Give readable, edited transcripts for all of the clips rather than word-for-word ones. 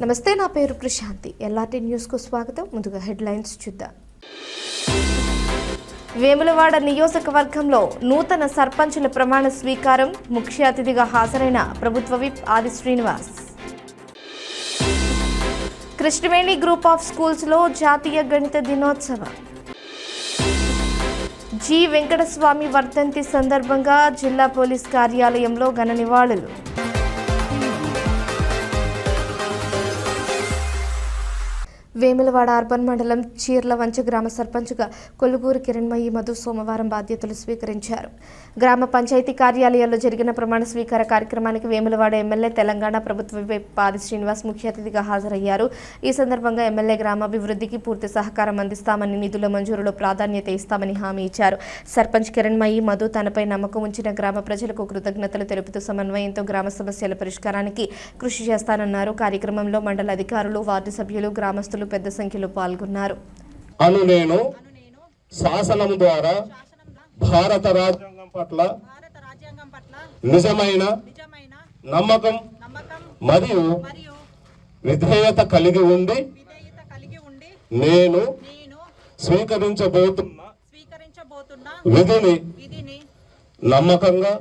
నమస్తే, నా పేరు ప్రశాంతి. ఎల్ఆర్టీ న్యూస్కు స్వాగతం. ముందుగా హెడ్లైన్స్ చూద్దాం. వేములవాడ నియోజకవర్గంలో నూతన సర్పంచుల ప్రమాణ స్వీకారం. ముఖ్య అతిథిగా హాజరైన ప్రభుత్వ విప్ ఆది శ్రీనివాస్. కృష్ణవేణి గ్రూప్ ఆఫ్ స్కూల్స్లో జాతీయ గణిత దినోత్సవం. జి వెంకటస్వామి వర్ధంతి సందర్భంగా జిల్లా పోలీస్ కార్యాలయంలో ఘన నివాళులు. వేములవాడ అర్బన్ మండలం చీర్లవంచ గ్రామ సర్పంచ్గా కొలుగూరు కిరణ్మయి మధు సోమవారం బాధ్యతలు స్వీకరించారు. గ్రామ పంచాయతీ కార్యాలయాల్లో జరిగిన ప్రమాణ స్వీకార కార్యక్రమానికి వేములవాడ ఎమ్మెల్యే తెలంగాణ ప్రభుత్వ విప్ ఆది శ్రీనివాస్ ముఖ్య అతిథిగా హాజరయ్యారు. ఈ సందర్భంగా ఎమ్మెల్యే గ్రామాభివృద్ధికి పూర్తి సహకారం అందిస్తామని, నిధుల మంజూరులో ప్రాధాన్యత ఇస్తామని హామీ ఇచ్చారు. సర్పంచ్ కిరణ్మయి మధు తనపై నమ్మకం ఉంచిన గ్రామ ప్రజలకు కృతజ్ఞతలు తెలుపుతూ సమన్వయంతో గ్రామ సమస్యల పరిష్కారానికి కృషి చేస్తానన్నారు. కార్యక్రమంలో మండల అధికారులు, వార్డు సభ్యులు, గ్రామస్తులు పెద్ద సంఖ్యలో పాల్గొన్నారు. నేను శాసనం ద్వారా భారత రాజ్యాంగం పట్ల నిజమైన నమ్మకం మరియు విధేయత కలిగి ఉండి నేను స్వీకరించబోతున్న విధిని నమ్మకంగా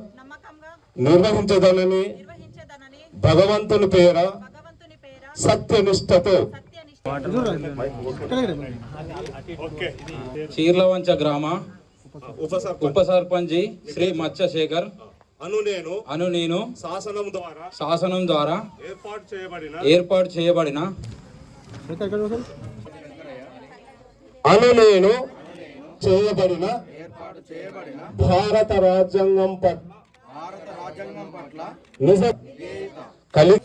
నిర్వహించదనని భగవంతుని పేర సత్యనిష్టతో చీర్లవంచ గ్రామ ఉప సర్పంచి శ్రీ మత్స్యశేఖర్ అను నేను శాసనం ద్వారా ఏర్పాటు చేయబడిన భారత రాజ్యాంగం పట్ల నిజ కలిగి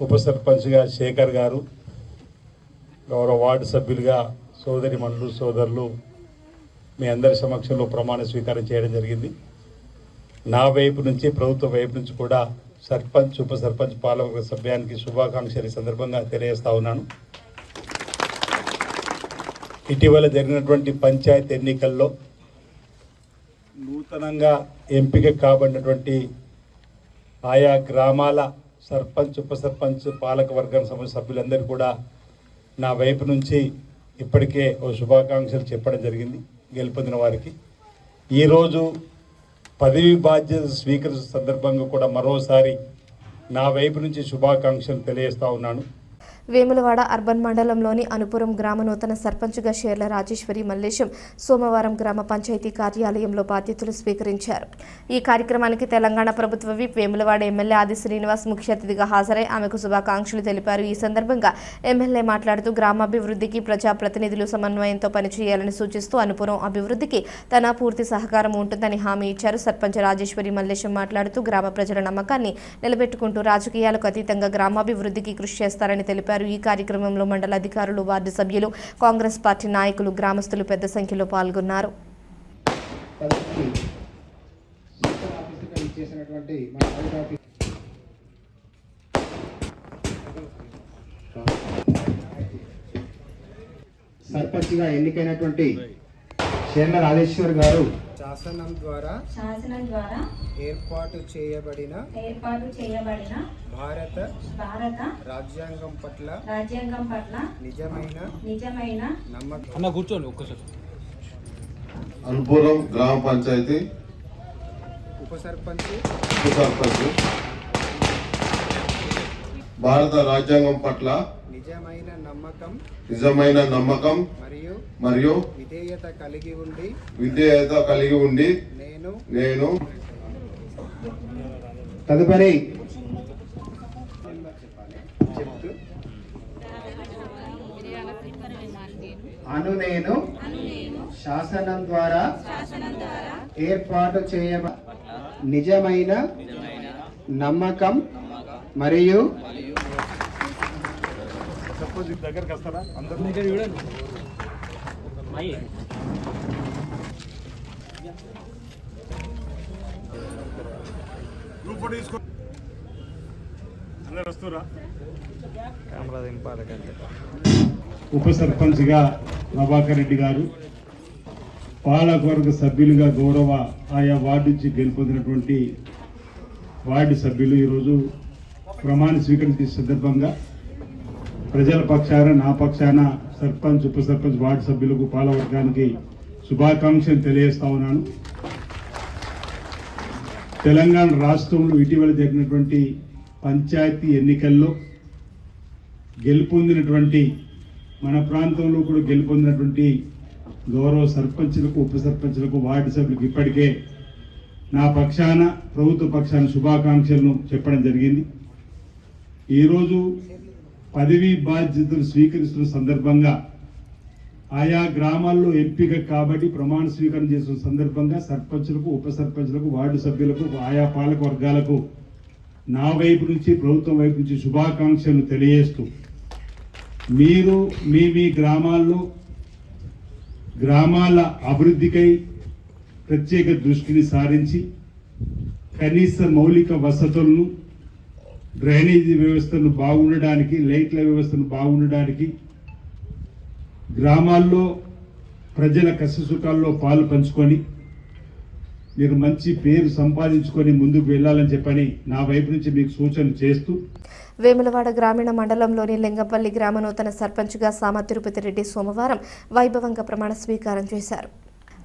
ఉప సర్పంచ్గా శేఖర్ గారు, గౌరవ వార్డు సభ్యులుగా సోదరి మండలు సోదరులు మీ అందరి సమక్షంలో ప్రమాణ స్వీకారం చేయడం జరిగింది. నా వైపు నుంచి, ప్రభుత్వ వైపు నుంచి కూడా సర్పంచ్, ఉప సర్పంచ్, పాలక సభ్యానికి శుభాకాంక్షలు సందర్భంగా తెలియజేస్తా ఉన్నాను. ఇటీవల జరిగినటువంటి పంచాయతీ ఎన్నికల్లో నూతనంగా ఎంపిక కాబడినటువంటి ఆయా గ్రామాల సర్పంచ్, ఉప సర్పంచ్, పాలక వర్గం సభ్యులందరూ కూడా నా వైపు నుంచి ఇప్పటికే ఓ శుభాకాంక్షలు చెప్పడం జరిగింది గెలుపొందిన వారికి. ఈరోజు పదవి బాధ్యత స్వీకరించిన సందర్భంగా కూడా మరోసారి నా వైపు నుంచి శుభాకాంక్షలు తెలియజేస్తా ఉన్నాను. వేములవాడ అర్బన్ మండలంలోని అనుపురం గ్రామ నూతన సర్పంచ్గా షేర్ల రాజేశ్వరి మల్లేశం సోమవారం గ్రామ పంచాయతీ కార్యాలయంలో బాధ్యతలు స్వీకరించారు. ఈ కార్యక్రమానికి తెలంగాణ ప్రభుత్వ విప్ వేములవాడ ఎమ్మెల్యే ఆది శ్రీనివాస్ ముఖ్య అతిథిగా హాజరై ఆమెకు శుభాకాంక్షలు తెలిపారు. ఈ సందర్భంగా ఎమ్మెల్యే మాట్లాడుతూ గ్రామాభివృద్ధికి ప్రజాప్రతినిధులు సమన్వయంతో పనిచేయాలని సూచిస్తూ అనుపురం అభివృద్ధికి తన పూర్తి సహకారం ఉంటుందని హామీ ఇచ్చారు. సర్పంచ్ రాజేశ్వరి మల్లేశం మాట్లాడుతూ గ్రామ ప్రజల నమ్మకాన్ని నిలబెట్టుకుంటూ రాజకీయాలకు అతీతంగా గ్రామాభివృద్ధికి కృషి చేస్తారని తెలిపారు. ఈ కార్యక్రమంలో మండల అధికారులు, వార్డు సభ్యులు, కాంగ్రెస్ పార్టీ నాయకులు, గ్రామస్తులు పెద్ద సంఖ్యలో పాల్గొన్నారు. సర్పంచ్గా ఎన్నికైనటువంటి షేర్ల రాజేశ్వర్ గారు శాసనం ద్వారా ఏర్పాటు చేయబడిన భారత రాజ్యాంగం పట్ల నిజమైన నమ్మకం. కూర్చోండి ఒక్కసారి. అనుపురం గ్రామ పంచాయతీ ఉప సర్పంచ్ భారత రాజ్యాంగం పట్ల నిజమైన నమ్మకం మరియు విధేయత కలిగి ఉండి నేను తదుపరి నేను శాసనం ద్వారా ఏర్పాటు చేయబడిన నిజమైన నమ్మకం మరియు దగ్గరికి వస్తారా అందరూ? ఉప సర్పంచ్గా ప్రభాకర్ రెడ్డి గారు, పాలకవర్గ సభ్యులుగా గౌరవ ఆయా వార్డు నుంచి గెలుపొందినటువంటి వార్డు సభ్యులు ఈరోజు ప్రమాణ స్వీకరించే సందర్భంగా ప్రజల పక్షాన నా పక్షాన సర్పంచ్ ఉప సర్పంచ్ వార్డు సభ్యులకు పాలవర్గానికి శుభాకాంక్షలు తెలియజేస్తా ఉన్నాను. తెలంగాణ రాష్ట్రంలో ఇటీవల జరిగినటువంటి పంచాయతీ ఎన్నికల్లో గెలుపొందినటువంటి మన ప్రాంతంలో కూడా గెలుపొందినటువంటి గౌరవ సర్పంచులకు ఉప సర్పంచులకు వార్డు సభ్యులకు ఇప్పటికే నా పక్షాన ప్రభుత్వ పక్షాన శుభాకాంక్షలను చెప్పడం జరిగింది. ఈరోజు పదవీ బాధ్యతలు స్వీకరిస్తున్న సందర్భంగా ఆయా గ్రామాల్లో ఎంపిక కాబట్టి ప్రమాణ స్వీకారం చేసిన సందర్భంగా సర్పంచులకు ఉప సర్పంచులకు వార్డు సభ్యులకు ఆయా పాలక వర్గాలకు నా వైపు నుంచి ప్రభుత్వం వైపు నుంచి శుభాకాంక్షలను తెలియజేస్తూ మీరు మీ గ్రామాల్లో గ్రామాల అభివృద్ధికై ప్రత్యేక దృష్టిని సారించి కనీస మౌలిక వసతులను డ్రైనేజీ వ్యవస్థను బాగుండడానికి లైట్ల వ్యవస్థను బాగుండడానికి గ్రామాల్లో ప్రజల కష్టసుఖాల్లో పాలు పంచుకొని మీరు మంచి పేరు సంపాదించుకొని ముందుకు వెళ్ళాలని చెప్పని నా వైపు నుంచి మీకు సూచన చేస్తూ వేములవాడ గ్రామీణ మండలంలోని లింగంపల్లి గ్రామ నూతన సర్పంచ్గా సామ తిరుపతి రెడ్డి సోమవారం వైభవంగా ప్రమాణ స్వీకారం చేశారు.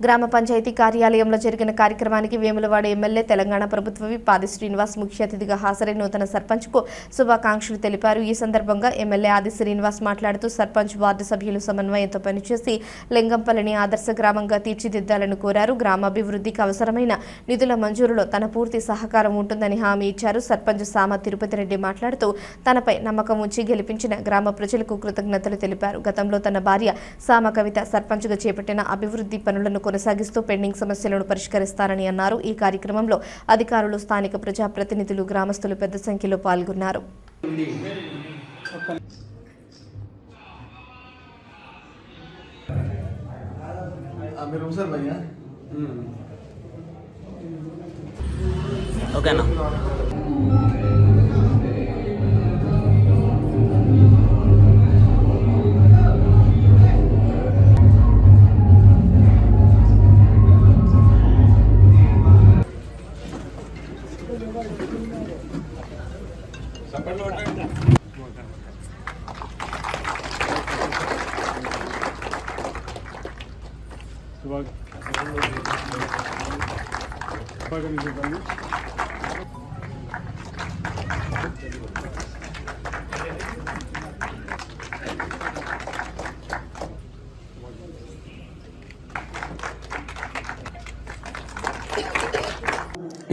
గ్రామ పంచాయతీ కార్యాలయంలో జరిగిన కార్యక్రమానికి వేములవాడ ఎమ్మెల్యే తెలంగాణ ప్రభుత్వ విప్ ఆది శ్రీనివాస్ ముఖ్య అతిథిగా హాజరై నూతన సర్పంచ్కు శుభాకాంక్షలు తెలిపారు. ఈ సందర్భంగా ఎమ్మెల్యే ఆది శ్రీనివాస్ మాట్లాడుతూ సర్పంచ్ వార్డు సభ్యులు సమన్వయంతో పనిచేసి లింగంపల్లిని ఆదర్శ గ్రామంగా తీర్చిదిద్దాలని కోరారు. గ్రామాభివృద్ధికి అవసరమైన నిధుల మంజూరులో తన పూర్తి సహకారం ఉంటుందని హామీ ఇచ్చారు. సర్పంచ్ సామ తిరుపతి రెడ్డి మాట్లాడుతూ తనపై నమ్మకం ఉంచి గెలిపించిన గ్రామ ప్రజలకు కృతజ్ఞతలు తెలిపారు. గతంలో తన భార్య సామ కవిత సర్పంచ్గా చేపట్టిన అభివృద్ధి పనులను కొనసాగిస్తూ పెండింగ్ సమస్యలను పరిష్కరిస్తారని అన్నారు. ఈ కార్యక్రమంలో అధికారులు, స్థానిక ప్రజాప్రతినిధులు, గ్రామస్తులు పెద్ద సంఖ్యలో పాల్గొన్నారు.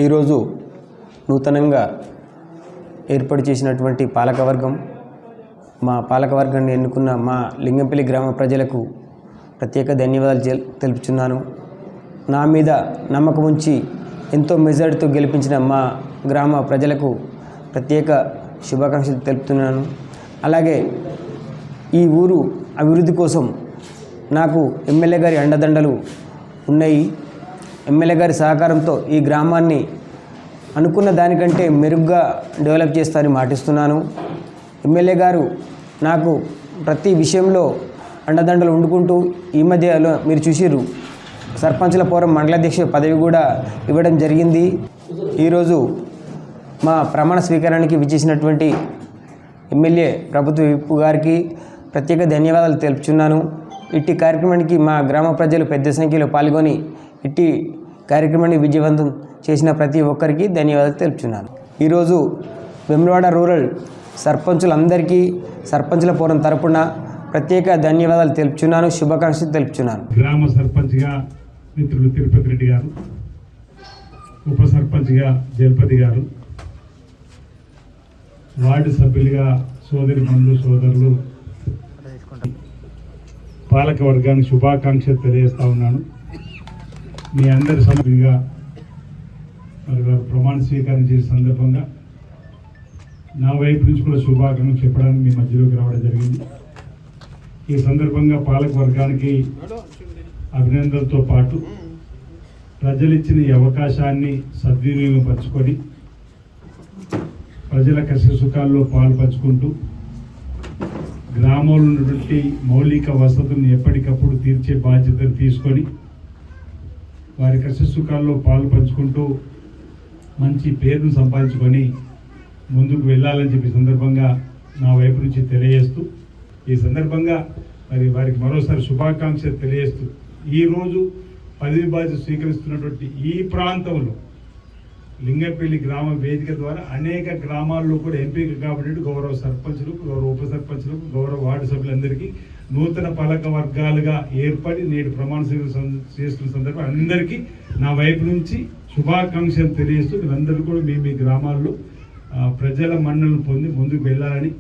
ఈరోజు నూతనంగా ఏర్పాటు చేసినటువంటి పాలకవర్గం, మా పాలకవర్గాన్ని ఎన్నుకున్న మా లింగంపల్లి గ్రామ ప్రజలకు ప్రత్యేక ధన్యవాదాలు తెలుపుచున్నాను. నా మీద నమ్మకం ఉంచి ఎంతో మెజారిటీతో గెలిపించిన మా గ్రామ ప్రజలకు ప్రత్యేక శుభాకాంక్షలు తెలుపుతున్నాను. అలాగే ఈ ఊరు అభివృద్ధి కోసం నాకు ఎమ్మెల్యే గారి అండదండలు ఉన్నాయి. ఎమ్మెల్యే గారి సహకారంతో ఈ గ్రామాన్ని అనుకున్న దానికంటే మెరుగ్గా డెవలప్ చేస్తానని మాటిస్తున్నాను. ఎమ్మెల్యే గారు నాకు ప్రతి విషయంలో అండదండలు వండుకుంటూ ఈ మధ్యలో మీరు చూసిర్రు సర్పంచుల ఫోరం మండలాధ్యక్ష పదవి కూడా ఇవ్వడం జరిగింది. ఈరోజు మా ప్రమాణ స్వీకారానికి విచ్చేసినటువంటి ఎమ్మెల్యే ప్రభుత్వ విప్ గారికి ప్రత్యేక ధన్యవాదాలు తెలుపుచున్నాను. ఇట్టి కార్యక్రమానికి మా గ్రామ ప్రజలు పెద్ద సంఖ్యలో పాల్గొని ఇట్టి కార్యక్రమాన్ని విజయవంతం చేసిన ప్రతి ఒక్కరికి ధన్యవాదాలు తెలుపుచున్నాను. ఈరోజు వేములవాడ రూరల్ సర్పంచులందరికీ సర్పంచుల ఫోరం తరపున ప్రత్యేక ధన్యవాదాలు తెలుపుచున్నాను, శుభాకాంక్షలు తెలుపుచున్నాను. గ్రామ సర్పంచ్గా మిత్రులు తిరుపతి రెడ్డి గారు, ఉప సర్పంచ్గా జలపతి గారు, వార్డు సభ్యులుగా సోదరిమణులు సోదరులు, పాలక వర్గానికి శుభాకాంక్షలు తెలియజేస్తా ఉన్నాను. మీ అందరి సభ్యులుగా మరి వారు ప్రమాణ స్వీకారం చేసే సందర్భంగా నా వైపు నుంచి కూడా శుభాకాంక్షలు చెప్పడానికి మీ మధ్యలోకి రావడం జరిగింది. ఈ సందర్భంగా పాలక వర్గానికి అభినందనలతో పాటు ప్రజలు ఇచ్చిన ఈ అవకాశాన్ని సద్వినియోగపరచుకొని ప్రజల కష్ట సుఖాల్లో పాలు పంచుకుంటూ గ్రామంలో ఉన్నటువంటి మౌలిక వసతులను ఎప్పటికప్పుడు తీర్చే బాధ్యతను తీసుకొని వారి కష్ట సుఖాల్లో పాలు పంచుకుంటూ మంచి పేరును సంపాదించుకొని ముందుకు వెళ్ళాలని చెప్పి సందర్భంగా నా వైపు నుంచి తెలియజేస్తూ, ఈ సందర్భంగా మరి వారికి మరోసారి శుభాకాంక్షలు తెలియజేస్తూ, ఈరోజు పదవి బాధ్యత స్వీకరిస్తున్నటువంటి ఈ ప్రాంతంలో లింగంపల్లి గ్రామ వేదిక ద్వారా అనేక గ్రామాల్లో కూడా ఎంపిక కాబట్టి గౌరవ సర్పంచులకు, గౌరవ ఉప సర్పంచులకు, గౌరవ వార్డు సభ్యులందరికీ నూతన పాలక వర్గాలుగా ఏర్పడి నేడు ప్రమాణ స్వీకారం చేస్తున్న సందర్భంగా అందరికీ నా వైపు నుంచి శుభాకాంక్షలు తెలియజేస్తూ, మీరందరూ కూడా మీ గ్రామాల్లో ప్రజల మన్నలను పొంది ముందుకు వెళ్ళాలని,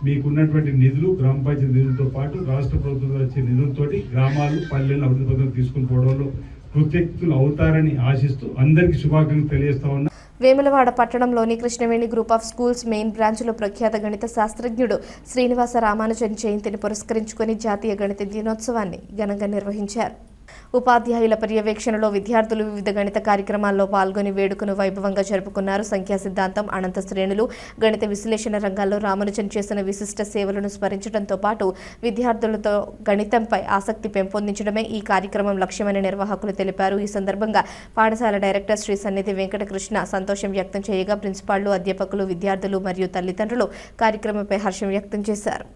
మీకున్నటువంటి నిధులు గ్రామ పంచాయతీ నిధులతో పాటు రాష్ట్ర ప్రభుత్వం వచ్చే నిధులతోటి గ్రామాలు పల్లెలను అభివృద్ధి పథకం తీసుకుని పోవడంలో కృతజ్ఞతలు అవుతారని ఆశిస్తూ అందరికీ శుభాకాంక్షలు తెలియజేస్తా ఉన్నా. వేములవాడ పట్టణంలోని Krishnaveni group of schools main బ్రాంచ్లో ప్రఖ్యాత గణిత శాస్త్రజ్ఞుడు శ్రీనివాస రామానుజన్ జయంతిని పురస్కరించుకొని జాతీయ గణిత దినోత్సవాన్ని ఘనంగా నిర్వహించారు. ఉపాధ్యాయుల పర్యవేక్షణలో విద్యార్థులు వివిధ గణిత కార్యక్రమాల్లో పాల్గొని వేడుకను వైభవంగా జరుపుకున్నారు. సంఖ్యా సిద్ధాంతం, అనంత శ్రేణులు, గణిత విశ్లేషణ రంగాల్లో రామానుజన్ చేసిన విశిష్ట సేవలను స్మరించడంతో పాటు విద్యార్థులతో గణితంపై ఆసక్తి పెంపొందించడమే ఈ కార్యక్రమం లక్ష్యమని నిర్వాహకులు తెలిపారు. ఈ సందర్భంగా పాఠశాల డైరెక్టర్ శ్రీ సన్నిధి వెంకటకృష్ణ సంతోషం వ్యక్తం చేయగా ప్రిన్సిపాళ్లు, అధ్యాపకులు, విద్యార్థులు మరియు తల్లిదండ్రులు కార్యక్రమంపై హర్షం వ్యక్తం చేశారు.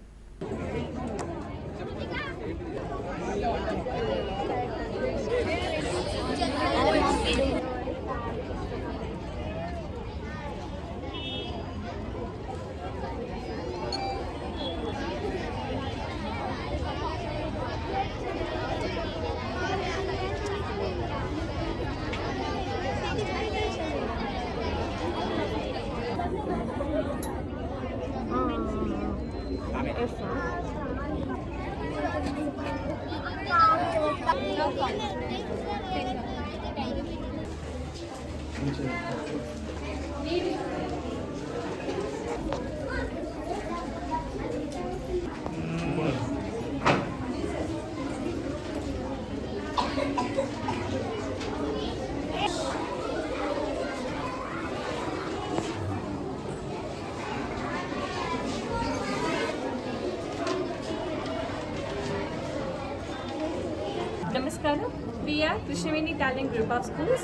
Namaskaram. We are Krishnaveni Talent Group of Schools,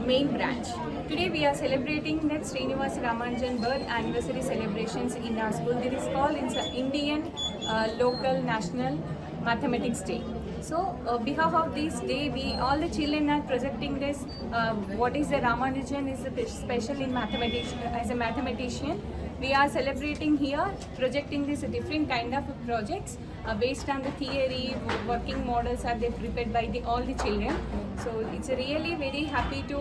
main branch. Today we are celebrating that Srinivasa Ramanujan birth anniversary celebrations in our school. This is called Indian Local National Mathematics Day. So, behalf of this day, all the children are projecting this. What is the Ramanujan is special in mathematics as a mathematician. We are celebrating here, projecting this different kind of projects based on the theory, working models are they prepared by all the children. So it's really very happy to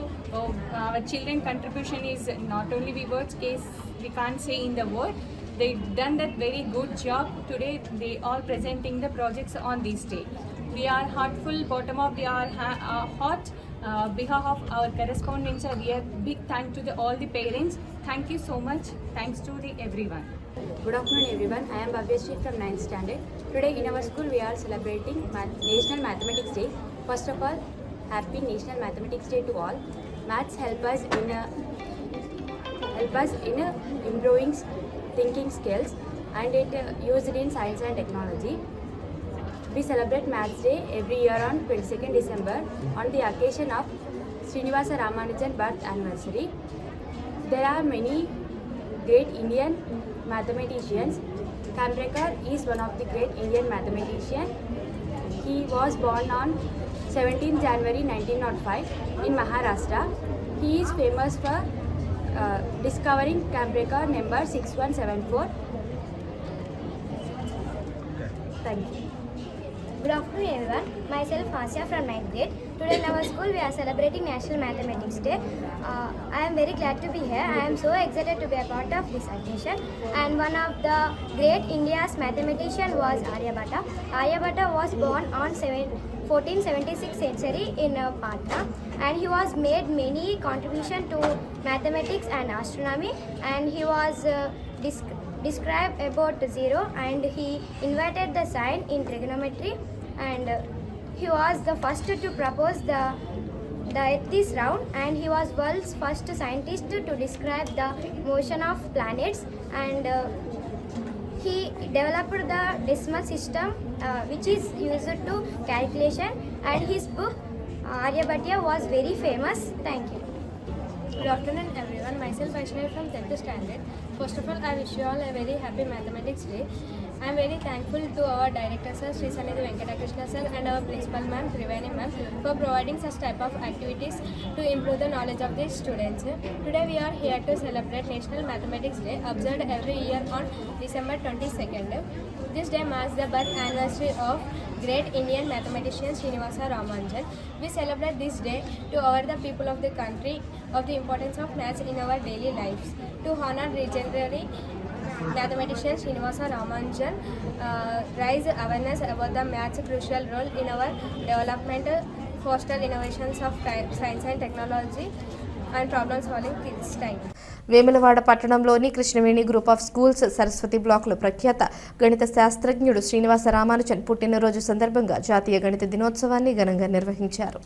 our children contribution is not only we words case we can't say in the word. They done that very good job. Today they all presenting the projects on this day. We are heartful, bottom of the heart. Behalf of our correspondents, we are big thank to all the parents. Thank you so much. Thanks to everyone. Good afternoon everyone. I am Bhavyashree from 9th standard. Today in our school we are celebrating National Mathematics Day. First of all, happy National Mathematics Day to all. Maths help us in improving thinking skills and it used in science and technology. We celebrate Maths Day every year on 22nd December on the occasion of Srinivasa Ramanujan birth anniversary. There are many great Indian mathematicians. Kambrekar is one of the great Indian mathematicians. He was born on 17 January 1905 in Maharashtra. He is famous for discovering Kambrekar number 6174. Thank you. Good afternoon everyone. Myself Asya from 9th grade. Today in our school we are celebrating National Mathematics Day. I am very glad to be here. I am so excited to be a part of this occasion. And one of the great India's mathematician was Aryabhatta. Aryabhatta was born on 1476 century in Patna, and he was made many contribution to mathematics and astronomy, and he was described about zero, and he invented the sign in trigonometry, and he was the first to propose the earth is round, and he was world's first scientist to describe the motion of planets, and he developed the decimal system which is used to calculation, and his book Aryabhatiya was very famous. Thank you. Good afternoon everyone. Myself Vaishnavi from 10th standard. First of all, I wish you all a very happy Mathematics Day. I am very thankful to our director sir, Sri Sanidhi Venkatakrishna sir, and our principal ma'am, Triveni ma'am, for providing such type of activities to improve the knowledge of the students. Today we are here to celebrate National Mathematics Day, observed every year on December 22nd. This day marks the birth anniversary of great Indian mathematician Srinivasa Ramanujan. We celebrate this day to aware the people of the country of the importance of maths in our daily lives. To honor legendary mathematician Srinivasa Ramanujan, raise awareness about the maths' crucial role in our development, foster innovations of science and technology, and problem solving kids' time. Vemulawada పట్టణంలోని Krishnaveni group of schools Saraswati బ్లాక్లో ప్రఖ్యాత గణిత శాస్త్రజ్ఞుడు శ్రీనివాస రామానుజన్ పుట్టినరోజు సందర్భంగా జాతీయ గణిత దినోత్సవాన్ని ఘనంగా నిర్వహించారు.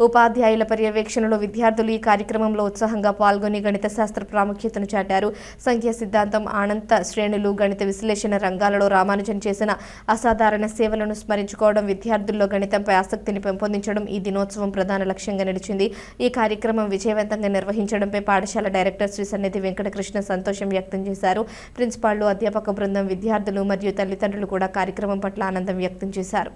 ఉపాధ్యాయుల పర్యవేక్షణలో విద్యార్థులు ఈ కార్యక్రమంలో ఉత్సాహంగా పాల్గొని గణిత శాస్త్ర ప్రాముఖ్యతను చాటారు. సంఖ్యా సిద్ధాంతం, అనంత శ్రేణులు, గణిత విశ్లేషణ రంగాలలో రామానుజన్ చేసిన అసాధారణ సేవలను స్మరించుకోవడం, విద్యార్థుల్లో గణితంపై ఆసక్తిని పెంపొందించడం ఈ దినోత్సవం ప్రధాన లక్ష్యంగా నిలిచింది. ఈ కార్యక్రమం విజయవంతంగా నిర్వహించడంపై పాఠశాల డైరెక్టర్ శ్రీ సన్నిధి వెంకటకృష్ణ సంతోషం వ్యక్తం చేశారు. ప్రిన్సిపాళ్లు, అధ్యాపక బృందం, విద్యార్థులు మరియు తల్లిదండ్రులు కూడా కార్యక్రమం పట్ల ఆనందం వ్యక్తం చేశారు.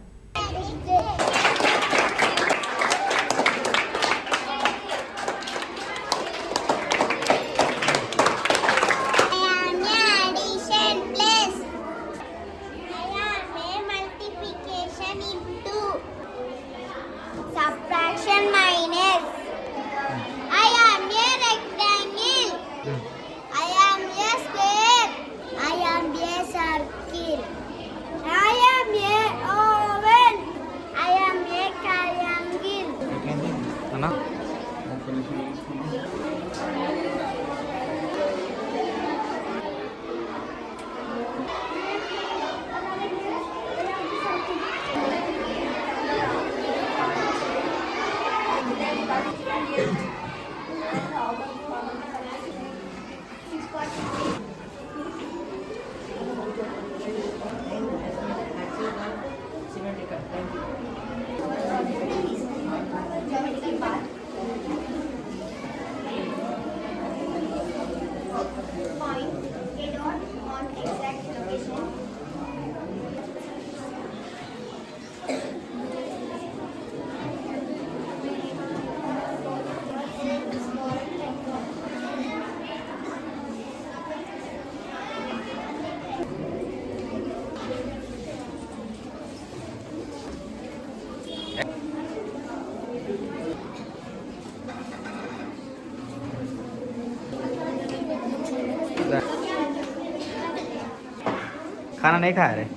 खाना नहीं खा रहे?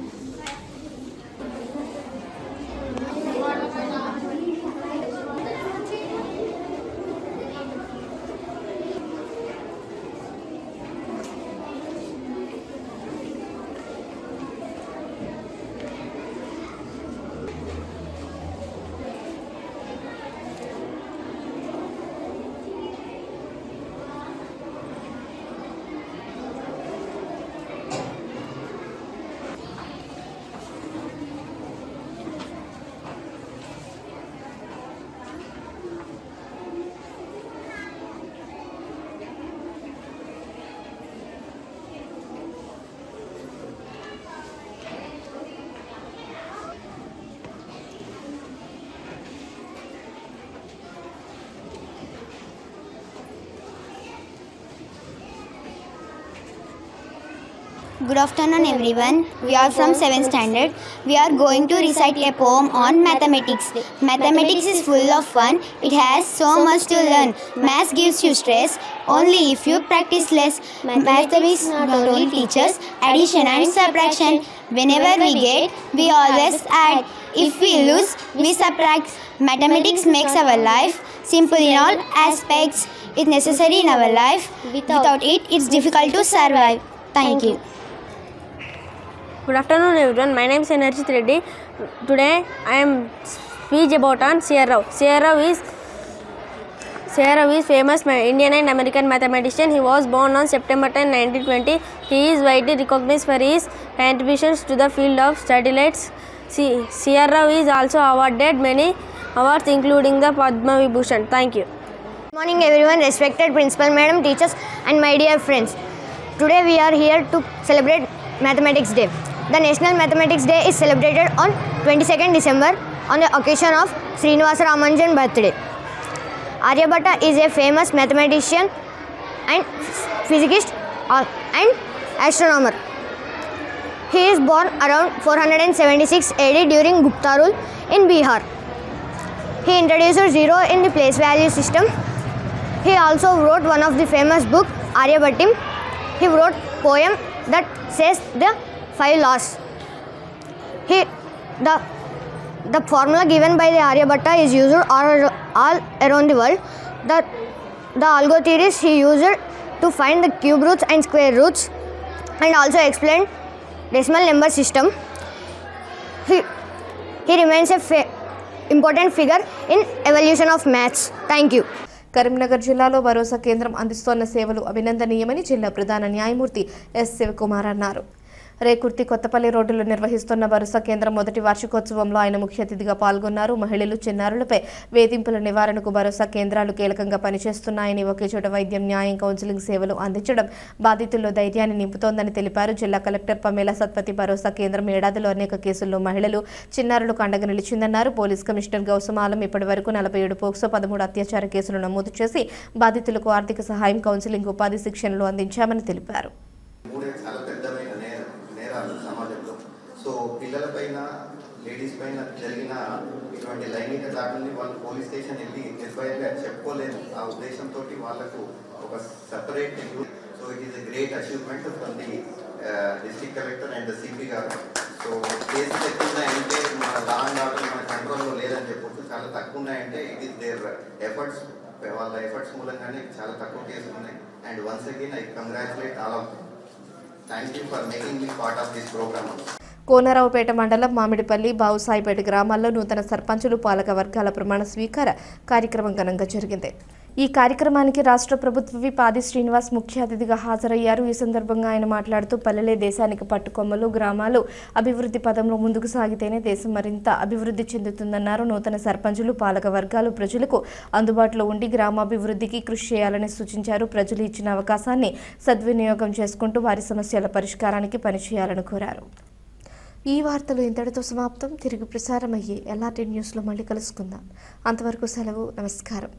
Good afternoon everyone. We are from 7th standard. We are going to recite a poem on mathematics. Mathematics is full of fun. It has so much to learn. Maths gives you stress only if you practice less. Mathematics not only teaches addition and subtraction. Whenever we get, we always add. If we lose, we subtract. Mathematics makes our life simple in all aspects. It's necessary in our life. Without it, it's difficult to survive. Thank you. Good afternoon everyone. My name is Enerjit Reddy. Today I am speech about on C.R. Rao. C.R. Rao is famous Indian and American mathematician. He was born on September 10, 1920. He is widely recognized for his contributions to the field of satellites. C.R. Rao is also awarded many awards including the Padma Vibhushan. Thank you. Good morning everyone, respected principal madam, teachers and my dear friends. Today we are here to celebrate Mathematics Day. The National Mathematics Day is celebrated on 22nd December on the occasion of Srinivasa Ramanujan birthday. Aryabhatta is a famous mathematician and physicist and astronomer. He is born around 476 AD during Gupta rule in Bihar. He introduced zero in the place value system. He also wrote one of the famous book Aryabhattam. He wrote poem that says the 5 laws. The formula given by the Aryabhatta is used all around the world. The algo-theories he used to find the cube roots and square roots, and also explained decimal number system. He remains a important figure in evolution of maths. Thank you. Karimnagar జిల్లాలో భరోసా కేంద్రం అందిస్తోన్న సేవలు అభినందనీయమని జిల్లా ప్రధాన న్యాయమూర్తి yes Shivakumar అన్నారు. రేకుర్తి కొత్తపల్లి రోడ్డులో నిర్వహిస్తున్న భరోసా కేంద్రం మొదటి వార్షికోత్సవంలో ఆయన ముఖ్య అతిథిగా పాల్గొన్నారు. మహిళలు, చిన్నారులపై వేధింపుల నివారణకు భరోసా కేంద్రాలు కీలకంగా పనిచేస్తున్నాయని, ఒకే చోట వైద్యం, న్యాయం, కౌన్సిలింగ్ సేవలు అందించడం బాధితుల్లో ధైర్యాన్ని నింపుతోందని తెలిపారు. జిల్లా కలెక్టర్ పమేలా సత్పతి భరోసా కేంద్రం ఏడాదిలో అనేక కేసుల్లో మహిళలు, చిన్నారులకు అండగా నిలిచిందన్నారు. పోలీస్ కమిషనర్ గౌసం ఆలం ఇప్పటి వరకు 47 పోక్సో, 13 అత్యాచార కేసులు నమోదు చేసి బాధితులకు ఆర్థిక సహాయం, కౌన్సిలింగ్, ఉపాధి శిక్షణలు అందించామని తెలిపారు. సమాజంలో సో పిల్లలపైన, లేడీస్ పైన జరిగిన ఇటువంటి లైంగిక దాడుల్ని వాళ్ళు పోలీస్ స్టేషన్ వెళ్ళి ఎఫ్ఐఆర్గా చెప్పుకోలేదు. ఆ ఉద్దేశంతో వాళ్ళకు ఒక separate so it is a great achievement from the district collector and CP గారు. సో కేసులు ఎక్కువ ఉన్నాయంటే మన లా అండ్ ఆర్డర్ మన కంట్రోల్లో లేదని చెప్పొచ్చు. చాలా తక్కువ ఉన్నాయంటే ఇట్ ఈస్ దేర్ ఎఫర్ట్స్, వాళ్ళ ఎఫర్ట్స్ మూలంగానే చాలా తక్కువ కేసులు ఉన్నాయి. And once again I congratulate all of. Thank you for making me part of this program. Konaraopet మండలం మామిడిపల్లి, బావుసాయిపేట గ్రామాల్లో నూతన సర్పంచులు, పాలక వర్గాల ప్రమాణ స్వీకార కార్యక్రమం ఘనంగా జరిగింది. ఈ కార్యక్రమానికి రాష్ట్ర ప్రభుత్వ విప్ ఆది శ్రీనివాస్ ముఖ్య అతిథిగా హాజరయ్యారు. ఈ సందర్భంగా ఆయన మాట్లాడుతూ పల్లెలే దేశానికి పట్టుకొమ్మలు, గ్రామాలు అభివృద్ధి పదంలో ముందుకు సాగితేనే దేశం మరింత అభివృద్ధి చెందుతుందన్నారు. నూతన సర్పంచులు, పాలక వర్గాలు ప్రజలకు అందుబాటులో ఉండి గ్రామాభివృద్ధికి కృషి చేయాలని సూచించారు. ప్రజలు ఇచ్చిన అవకాశాన్ని సద్వినియోగం చేసుకుంటూ వారి సమస్యల పరిష్కారానికి పనిచేయాలని కోరారు. ఈ వార్తలు ఇంతటితో సమాప్తం. తిరిగి ప్రసారమయ్యే LRT న్యూస్లో మళ్ళీ కలుసుకుందాం. అంతవరకు సెలవు. నమస్కారం.